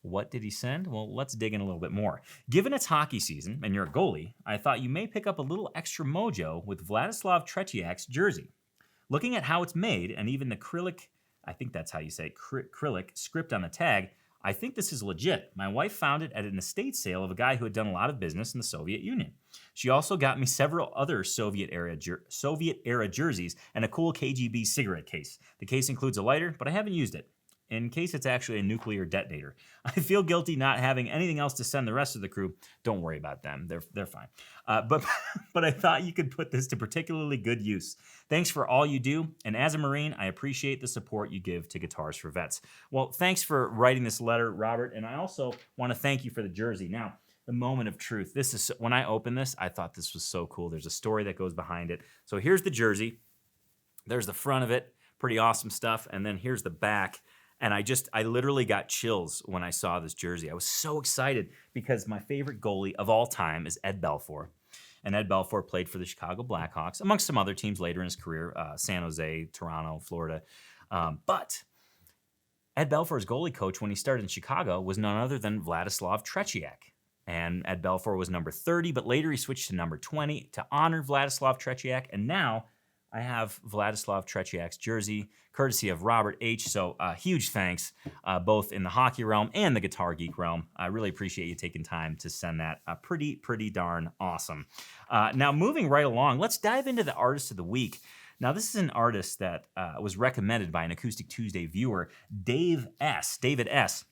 What did he send? Well, let's dig in a little bit more. "Given it's hockey season, and you're a goalie, I thought you may pick up a little extra mojo with Vladislav Tretiak's jersey. Looking at how it's made, and even the acrylic, I think that's how you say it, acrylic script on the tag, I think this is legit. My wife found it at an estate sale of a guy who had done a lot of business in the Soviet Union. She also got me several other Soviet-era jerseys and a cool KGB cigarette case. The case includes a lighter, but I haven't used it, in case it's actually a nuclear detonator. I feel guilty not having anything else to send the rest of the crew. Don't worry about them. They're fine. But I thought you could put this to particularly good use. Thanks for all you do. And as a Marine, I appreciate the support you give to Guitars for Vets." Well, thanks for writing this letter, Robert. And I also want to thank you for the jersey. Now, the moment of truth. When I opened this, I thought this was so cool. There's a story that goes behind it. So here's the jersey. There's the front of it. Pretty awesome stuff. And then here's the back. And I literally got chills when I saw this jersey. I was so excited because my favorite goalie of all time is Ed Belfour. And Ed Belfour played for the Chicago Blackhawks, amongst some other teams later in his career, San Jose, Toronto, Florida. But Ed Belfour's goalie coach when he started in Chicago was none other than Vladislav Tretiak. And Ed Belfour was number 30, but later he switched to number 20 to honor Vladislav Tretiak. And now I have Vladislav Tretiak's jersey, courtesy of Robert H. So huge thanks, both in the hockey realm and the guitar geek realm. I really appreciate you taking time to send that. Pretty darn awesome. Now, moving right along, let's dive into the Artist of the Week. Now, this is an artist that was recommended by an Acoustic Tuesday viewer, David S. David S.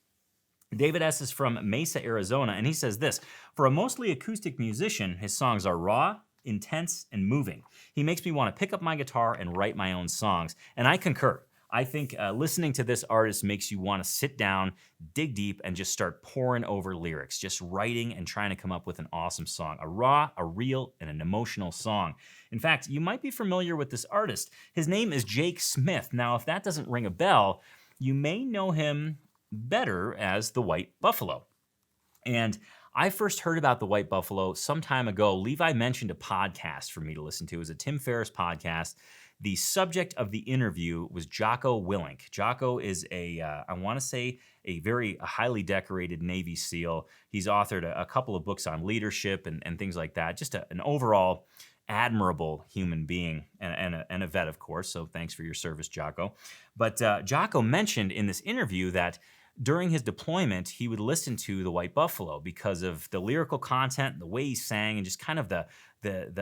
is from Mesa, Arizona, and he says this: "For a mostly acoustic musician, his songs are raw, intense, and moving. He makes me want to pick up my guitar and write my own songs." And I concur. I think listening to this artist makes you want to sit down, dig deep, and just start pouring over lyrics, just writing and trying to come up with an awesome song. A raw, a real, and an emotional song. In fact, you might be familiar with this artist. His name is Jake Smith. Now, if that doesn't ring a bell, you may know him better as the White Buffalo. And I first heard about the White Buffalo some time ago. Levi mentioned a podcast for me to listen to. It was a Tim Ferriss podcast. The subject of the interview was Jocko Willink. Jocko is I want to say, a very highly decorated Navy SEAL. He's authored a couple of books on leadership and things like that. Just an overall admirable human being and a vet, of course. So thanks for your service, Jocko. But Jocko mentioned in this interview that during his deployment, he would listen to the White Buffalo because of the lyrical content, the way he sang, and just kind of the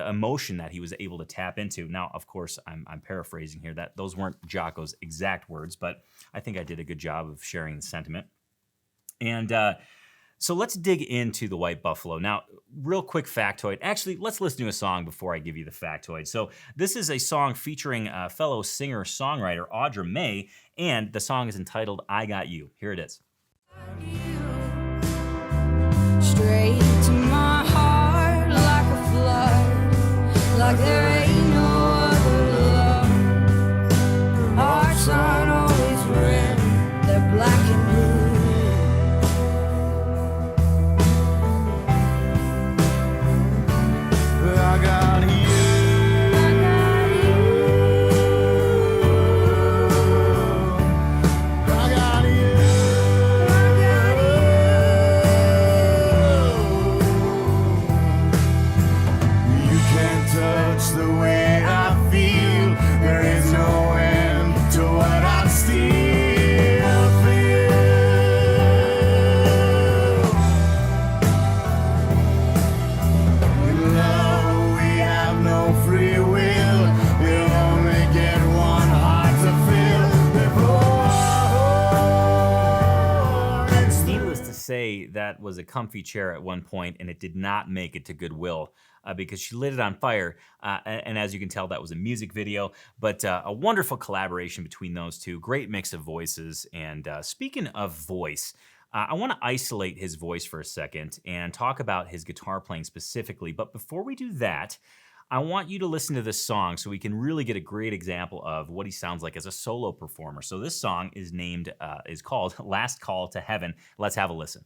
emotion that he was able to tap into. Now, of course, I'm paraphrasing here. That those weren't Jocko's exact words, but I think I did a good job of sharing the sentiment. And so let's dig into the White Buffalo. Now, real quick factoid. Actually, let's listen to a song before I give you the factoid. So this is a song featuring fellow singer-songwriter Audra May, and the song is entitled I Got You. Here it is. Straight to my heart like a flood, like there ain't no other love. Hearts aren't always red, they're black and blue. say that was a comfy chair at one point, and it did not make it to Goodwill because she lit it on fire. And as you can tell, that was a music video, but a wonderful collaboration between those two. Great mix of voices. And speaking of voice, I want to isolate his voice for a second and talk about his guitar playing specifically. But before we do that, I want you to listen to this song so we can really get a great example of what he sounds like as a solo performer. So this song is called Last Call to Heaven. Let's have a listen.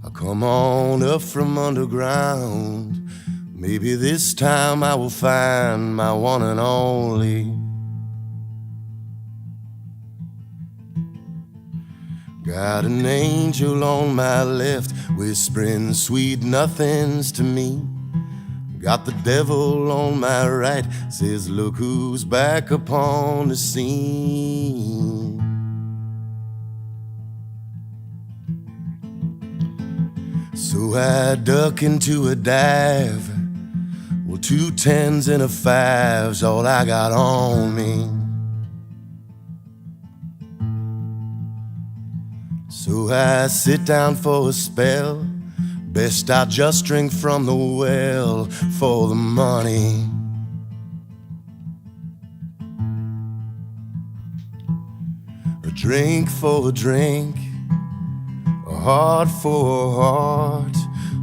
I come on up from underground. Maybe this time I will find my one and only. Got an angel on my left, whispering sweet nothings to me. Got the devil on my right, says look who's back upon the scene. So I duck into a dive. Well, 2 10s and a 5's all I got on me. So I sit down for a spell. Best I just drink from the well for the money. A drink for a drink, a heart for a heart.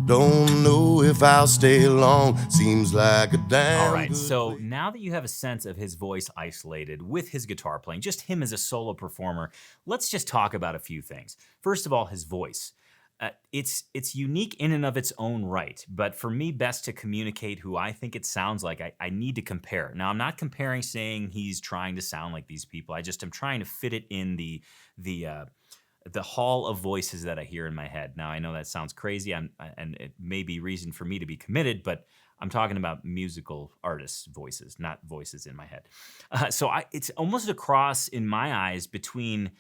Don't know if I'll stay long. Seems like a damn. All right, so now that you have a sense of his voice isolated with his guitar playing, just him as a solo performer, let's just talk about a few things. First of all, his voice. It's unique in and of its own right, but for me best to communicate who I think it sounds like, I need to compare. Now, I'm not comparing saying he's trying to sound like these people. I'm trying to fit it in the hall of voices that I hear in my head. Now, I know that sounds crazy, and it may be reason for me to be committed, but I'm talking about musical artists' voices, not voices in my head. It's almost a cross in my eyes between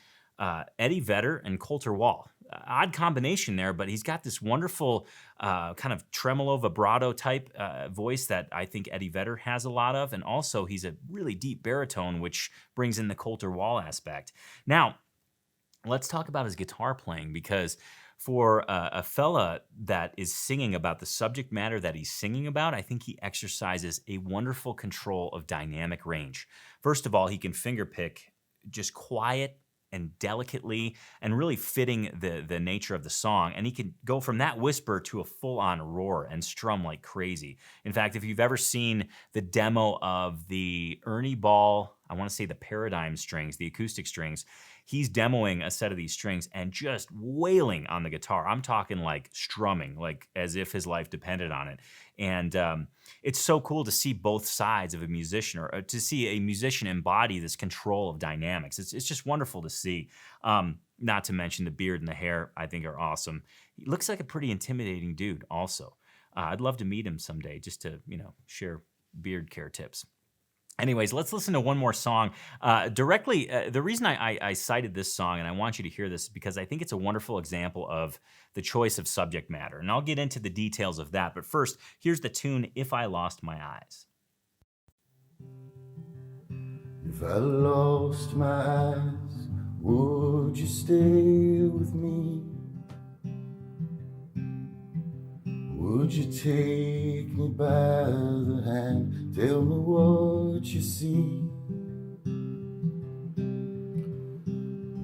Eddie Vedder and Colter Wall. Odd combination there, but he's got this wonderful kind of tremolo vibrato type voice that I think Eddie Vedder has a lot of, and also he's a really deep baritone, which brings in the Colter Wall aspect. Now, let's talk about his guitar playing, because for a fella that is singing about the subject matter that he's singing about, I think he exercises a wonderful control of dynamic range. First of all, he can fingerpick just quiet and delicately and really fitting the nature of the song. And he can go from that whisper to a full-on roar and strum like crazy. In fact, if you've ever seen the demo of the Ernie Ball, I want to say the Paradigm strings, the acoustic strings, he's demoing a set of these strings and just wailing on the guitar. I'm talking like strumming, like as if his life depended on it. And it's so cool to see both sides of a musician, or to see a musician embody this control of dynamics. It's just wonderful to see. Not to mention the beard and the hair, I think are awesome. He looks like a pretty intimidating dude also. I'd love to meet him someday just to, share beard care tips. Anyways, let's listen to one more song. The reason I cited this song, and I want you to hear this, is because I think it's a wonderful example of the choice of subject matter. And I'll get into the details of that. But first, here's the tune, If I Lost My Eyes. If I lost my eyes, would you stay with me? Would you take me by the hand, tell me what you see?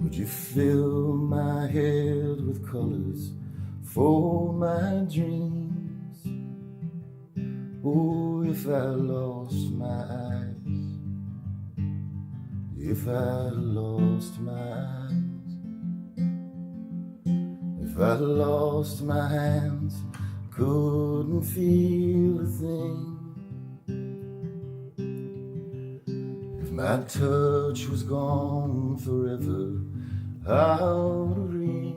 Would you fill my head with colors for my dreams? Oh, if I lost my eyes, if I lost my eyes, if I lost my hands, couldn't feel a thing. If my touch was gone forever, out of reach,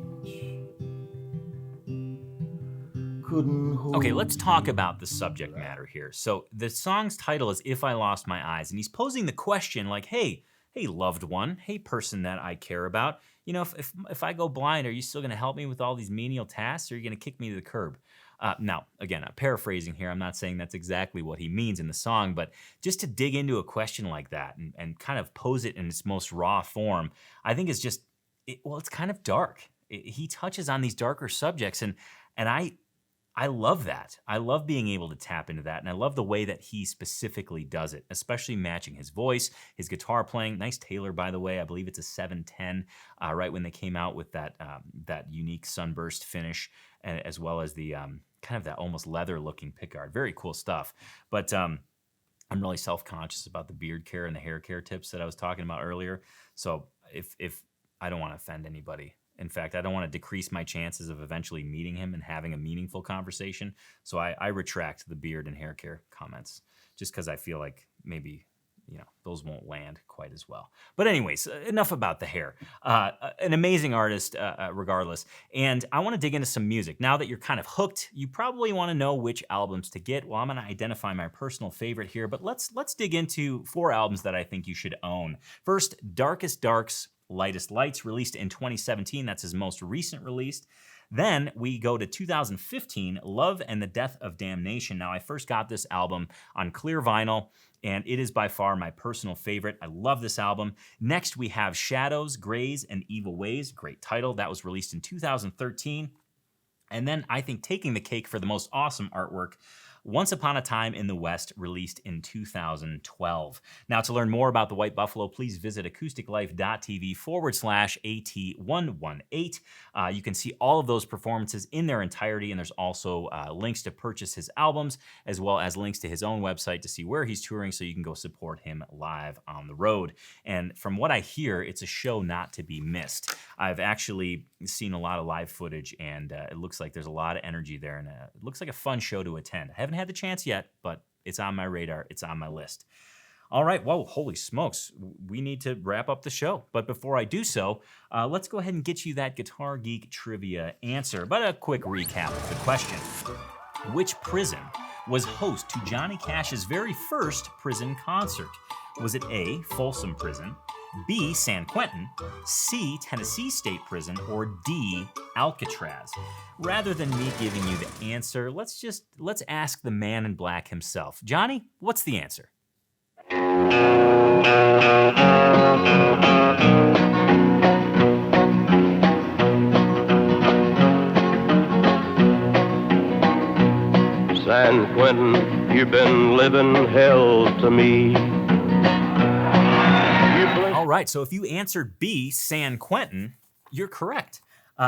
couldn't hold. Okay, let's talk about the subject matter here. So the song's title is If I Lost My Eyes, and he's posing the question like, hey, loved one, hey, person that I care about, if I go blind, are you still gonna help me with all these menial tasks, or are you gonna kick me to the curb? Now, again, I'm paraphrasing here. I'm not saying that's exactly what he means in the song, but just to dig into a question like that and kind of pose it in its most raw form, I think is just, it's kind of dark. He touches on these darker subjects, and I love that. I love being able to tap into that, and I love the way that he specifically does it, especially matching his voice, his guitar playing. Nice Taylor, by the way. I believe it's a 710, right when they came out with that unique sunburst finish, as well as the kind of that almost leather-looking pickguard. Very cool stuff. But I'm really self-conscious about the beard care and the hair care tips that I was talking about earlier. So if I don't want to offend anybody. In fact, I don't want to decrease my chances of eventually meeting him and having a meaningful conversation. So I retract the beard and hair care comments, just because I feel like maybe, those won't land quite as well. But anyways, enough about the hair. An amazing artist, regardless. And I want to dig into some music. Now that you're kind of hooked, you probably want to know which albums to get. Well, I'm going to identify my personal favorite here, but let's dig into 4 albums that I think you should own. First, Darkest Darks, Lightest Lights, released in 2017. That's his most recent release. Then we go to 2015, Love and the Death of Damnation. Now, I first got this album on clear vinyl, and it is by far my personal favorite. I love this album. Next, we have Shadows, Grays, and Evil Ways. Great title. That was released in 2013. And then I think taking the cake for the most awesome artwork, Once Upon a Time in the West, released in 2012. Now, to learn more about the White Buffalo, please visit acousticlife.tv/AT118. You can see all of those performances in their entirety, and there's also links to purchase his albums, as well as links to his own website to see where he's touring, so you can go support him live on the road. And from what I hear, it's a show not to be missed. I've actually seen a lot of live footage, and it looks like there's a lot of energy there, and it looks like a fun show to attend. I haven't had the chance yet, but it's on my radar. It's on my list. All right, whoa, holy smokes. We need to wrap up the show. But before I do so, let's go ahead and get you that Guitar Geek trivia answer. But a quick recap of the question. Which prison was host to Johnny Cash's very first prison concert? Was it A, Folsom Prison, B, San Quentin, C, Tennessee State Prison, or D, Alcatraz? Rather than me giving you the answer, let's ask the man in black himself. Johnny, what's the answer? San Quentin, you've been living hell to me. All right, so if you answered B, San Quentin, you're correct.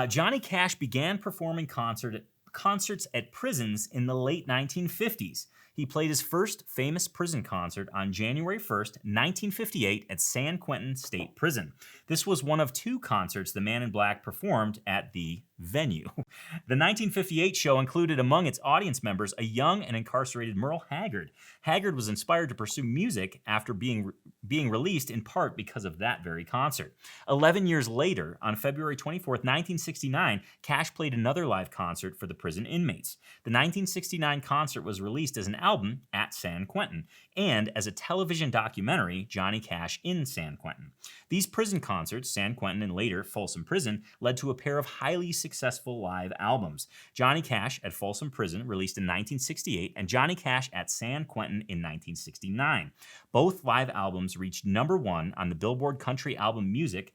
Johnny Cash began performing concerts at prisons in the late 1950s. He played his first famous prison concert on January 1st, 1958 at San Quentin State Prison. This was one of 2 concerts the Man in Black performed at the venue. The 1958 show included among its audience members a young and incarcerated Merle Haggard. Haggard was inspired to pursue music after being released in part because of that very concert. 11 years later, on February 24th, 1969, Cash played another live concert for the prison inmates. The 1969 concert was released as an album, At San Quentin, and as a television documentary, Johnny Cash in San Quentin. These prison concerts, San Quentin and later Folsom Prison, led to a pair of highly successful live albums. Johnny Cash at Folsom Prison, released in 1968, and Johnny Cash at San Quentin in 1969. Both live albums reached #1 on the Billboard Country Album Music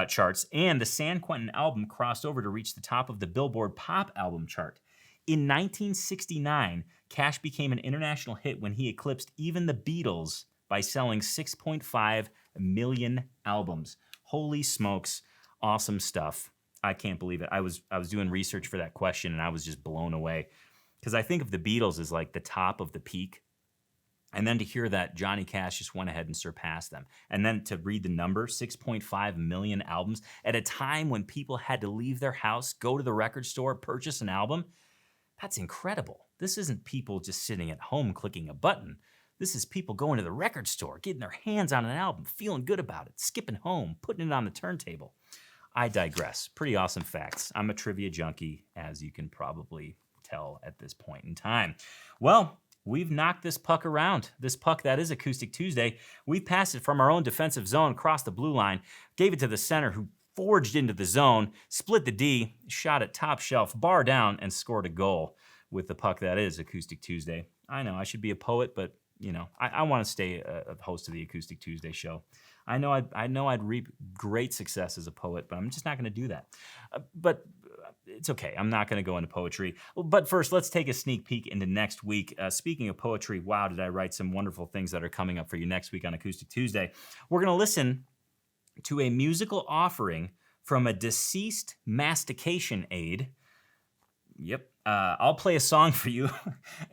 charts, and the San Quentin album crossed over to reach the top of the Billboard Pop Album chart. In 1969, Cash became an international hit when he eclipsed even the Beatles by selling 6.5 million albums. Holy smokes, awesome stuff. I can't believe it. I was doing research for that question, and I was just blown away. Because I think of the Beatles as like the top of the peak. And then to hear that Johnny Cash just went ahead and surpassed them. And then to read the number, 6.5 million albums, at a time when people had to leave their house, go to the record store, purchase an album. That's incredible. This isn't people just sitting at home clicking a button. This is people going to the record store, getting their hands on an album, feeling good about it, skipping home, putting it on the turntable. I digress. Pretty awesome facts. I'm a trivia junkie, as you can probably tell at this point in time. Well, we've knocked this puck around. This puck that is Acoustic Tuesday. We passed it from our own defensive zone, across the blue line, gave it to the center, who forged into the zone, split the D, shot it top shelf, bar down, and scored a goal. with the puck that is Acoustic Tuesday. I know I should be a poet, but you know, I want to stay a host of the Acoustic Tuesday show. I know I'd reap great success as a poet, but I'm just not going to do that. But it's okay. I'm not going to go into poetry. But first, let's take a sneak peek into next week. Speaking of poetry, wow, did I write some wonderful things that are coming up for you next week on Acoustic Tuesday. We're going to listen to a musical offering from a deceased mastication aid. Yep. I'll play a song for you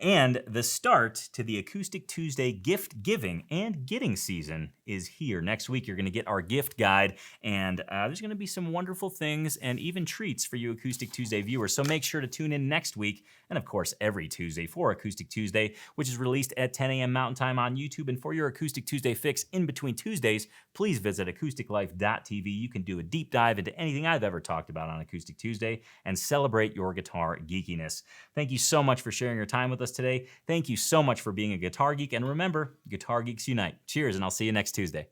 and the start to the Acoustic Tuesday gift giving and getting season is here. Next week, you're going to get our gift guide, and there's going to be some wonderful things and even treats for you Acoustic Tuesday viewers. So make sure to tune in next week, and of course, every Tuesday for Acoustic Tuesday, which is released at 10 a.m. Mountain Time on YouTube. And for your Acoustic Tuesday fix in between Tuesdays, please visit acousticlife.tv. You can do a deep dive into anything I've ever talked about on Acoustic Tuesday and celebrate your guitar geekiness. Thank you so much for sharing your time with us today. Thank you so much for being a guitar geek. And remember, Guitar Geeks Unite. Cheers, and I'll see you next Tuesday.